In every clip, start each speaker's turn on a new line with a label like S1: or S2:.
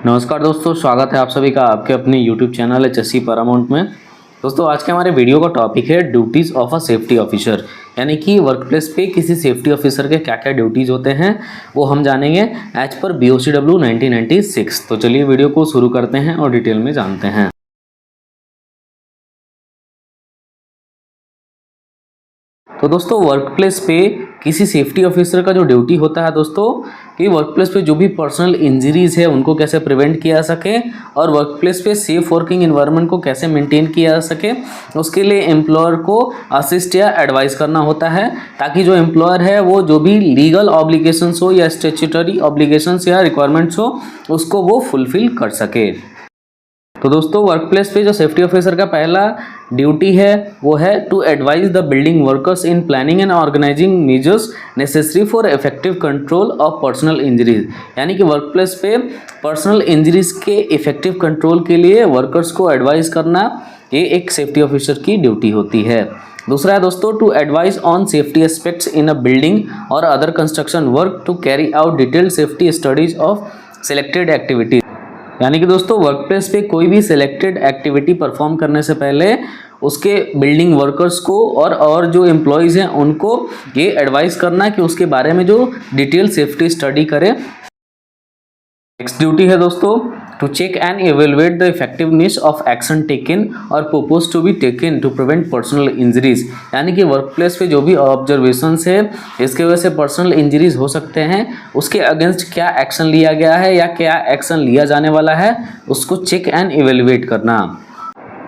S1: नमस्कार दोस्तों, स्वागत है आप सभी का आपके अपने YouTube चैनल एचएससी पैरामाउंट में। दोस्तों आज के हमारे वीडियो का टॉपिक है duties of a safety officer, यानी कि वर्क प्लेस पे किसी सेफ्टी ऑफिसर के क्या क्या ड्यूटीज़ होते हैं वो हम जानेंगे एज पर BOCW 1996। तो चलिए वीडियो को शुरू करते हैं और डिटेल में जानते हैं। तो दोस्तों वर्क प्लेस पे किसी सेफ्टी ऑफिसर का जो ड्यूटी होता है दोस्तों कि वर्क प्लेस पे जो भी पर्सनल इंजरीज है उनको कैसे प्रिवेंट किया जा सके और वर्क प्लेस पे सेफ वर्किंग एनवायरनमेंट को कैसे मेंटेन किया जा सके, उसके लिए एम्प्लॉयर को असिस्ट या एडवाइस करना होता है ताकि जो एम्प्लॉयर है वो जो भी लीगल ऑब्लिगेशंस हो या स्टैट्यूटरी ऑब्लिगेशंस या रिक्वायरमेंट्स हो उसको वो फुलफिल कर सके। तो दोस्तों वर्क प्लेस पे जो सेफ्टी ऑफिसर का पहला ड्यूटी है वो है to advise the building workers in planning and organizing measures necessary for effective control of personal injuries, यानी कि वर्क प्लेस पे पर्सनल इंजरीज के इफेक्टिव कंट्रोल के लिए वर्कर्स को एडवाइस करना ये एक सेफ्टी ऑफिसर की ड्यूटी होती है। दूसरा है दोस्तों to advise on safety aspects in a building और other construction work to carry out detailed safety studies of selected activities, यानी कि दोस्तों वर्क प्लेस पे कोई भी सिलेक्टेड एक्टिविटी परफॉर्म करने से पहले उसके बिल्डिंग वर्कर्स को और जो एम्प्लॉयज़ हैं उनको ये एडवाइस करना कि उसके बारे में जो डिटेल सेफ्टी स्टडी करें। नेक्स्ट ड्यूटी है दोस्तों to check and evaluate the effectiveness of action taken और propose to be taken to prevent personal injuries, यानी कि वर्क प्लेस पे जो भी ऑब्जर्वेशंस है इसके वजह से पर्सनल इंजरीज हो सकते हैं उसके अगेंस्ट क्या एक्शन लिया गया है या क्या एक्शन लिया जाने वाला है उसको चेक एंड एवेलुएट करना।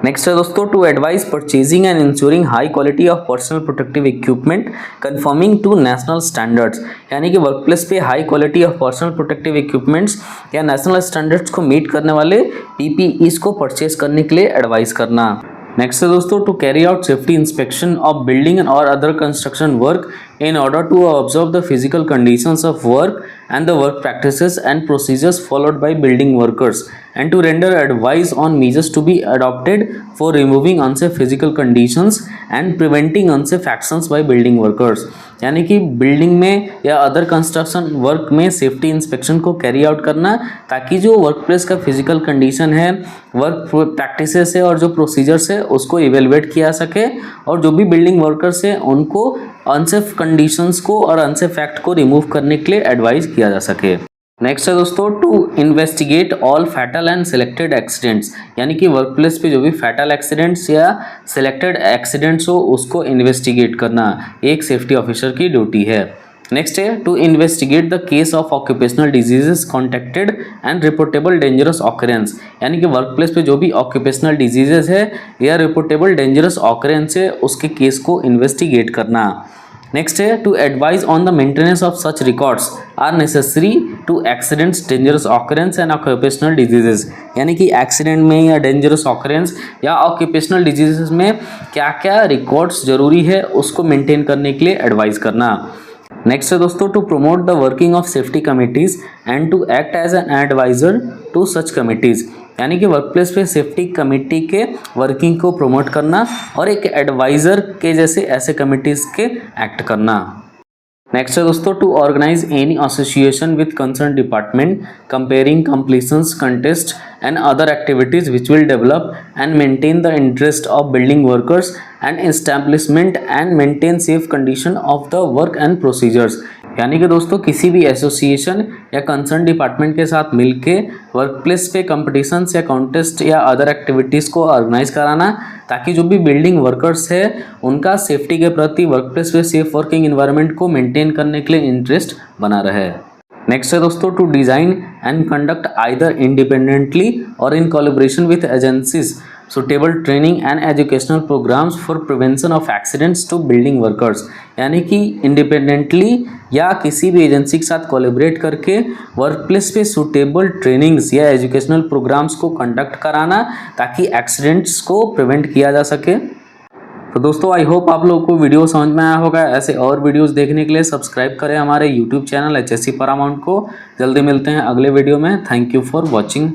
S1: नेक्स्ट है दोस्तों to advice purchasing and insuring high quality of personal protective equipment confirming to national standards, यानी कि वर्क प्लेस पे high quality of personal protective equipments या नेशनल स्टैंडर्ड्स को मीट करने वाले PPEs को परचेज करने के लिए एडवाइस करना। नेक्स्ट है दोस्तों to carry out safety inspection of building और other construction work in order to observe the physical conditions of work and the work practices and procedures followed by building workers and to render advice on measures to be adopted for removing unsafe physical conditions and preventing unsafe actions by building workers, यानी कि building में या other construction work में safety inspection को carry out करना ताकि जो work place का फिजिकल कंडीशन है, वर्क प्रैक्टिसेस है और जो प्रोसीजर्स है उसको इवेलुएट किया सके और जो भी बिल्डिंग वर्कर्स है उनको अनसेफ कंडीशंस को और अनसेफ फैक्ट को रिमूव करने के लिए एडवाइस किया जा सके। नेक्स्ट है दोस्तों to investigate all fatal and selected accidents, यानी कि वर्क प्लेस पे जो भी फैटल एक्सीडेंट्स या सिलेक्टेड एक्सीडेंट्स हो उसको इन्वेस्टिगेट करना एक सेफ्टी ऑफिसर की ड्यूटी है। नेक्स्ट है to investigate the case of occupational diseases contacted and reportable dangerous occurrence, यानी कि वर्क प्लेस पे जो भी ऑक्यूपेशनल डिजीजेस है या रिपोर्टेबल डेंजरस ऑकरेंस है उसके केस को इन्वेस्टिगेट करना। नेक्स्ट है to advise on the maintenance of such records are necessary to accidents dangerous occurrence and occupational diseases, यानी कि एक्सीडेंट में या डेंजरस ऑकरेंस या ऑक्यूपेशनल डिजीजेस में क्या क्या रिकॉर्ड्स जरूरी है उसको मेंटेन करने के लिए एडवाइस करना। नेक्स्ट है दोस्तों to promote the working of safety committees and to act as an advisor to such committees, यानी कि वर्क प्लेस पे सेफ्टी कमेटी के वर्किंग को प्रमोट करना और एक एडवाइज़र के जैसे ऐसे कमिटीज़ के एक्ट करना। नेक्स्ट है दोस्तों to organise any association with concern department comparing completions contest and other activities which will develop and maintain the interest of building workers and establishment and maintain safe condition of the work and procedures, यानी कि दोस्तों किसी भी association या concern department के साथ मिलके work place पे कॉम्पिटिशन्स या कॉन्टेस्ट या अदर एक्टिविटीज़ को ऑर्गेनाइज कराना ताकि जो भी बिल्डिंग वर्कर्स है उनका सेफ्टी के प्रति वर्क प्लेस पे सेफ वर्किंग एनवायरनमेंट को मेंटेन करने के लिए इंटरेस्ट बना रहे। नेक्स्ट है दोस्तों to design and conduct either independently और in collaboration with agencies suitable training and educational programmes for prevention of accidents to building workers, यानी कि इंडिपेंडेंटली या किसी भी एजेंसी के साथ कोलैबोरेट करके वर्क प्लेस पे सुटेबल ट्रेनिंग्स या एजुकेशनल प्रोग्राम्स को कंडक्ट कराना ताकि एक्सीडेंट्स को प्रिवेंट किया जा सके। तो दोस्तों आई होप आप लोगों को वीडियो समझ में आया होगा। ऐसे और वीडियोस देखने के लिए सब्सक्राइब करें हमारे YouTube चैनल एचएससी पैरामाउंट को। जल्दी मिलते हैं अगले वीडियो में। Thank you for watching.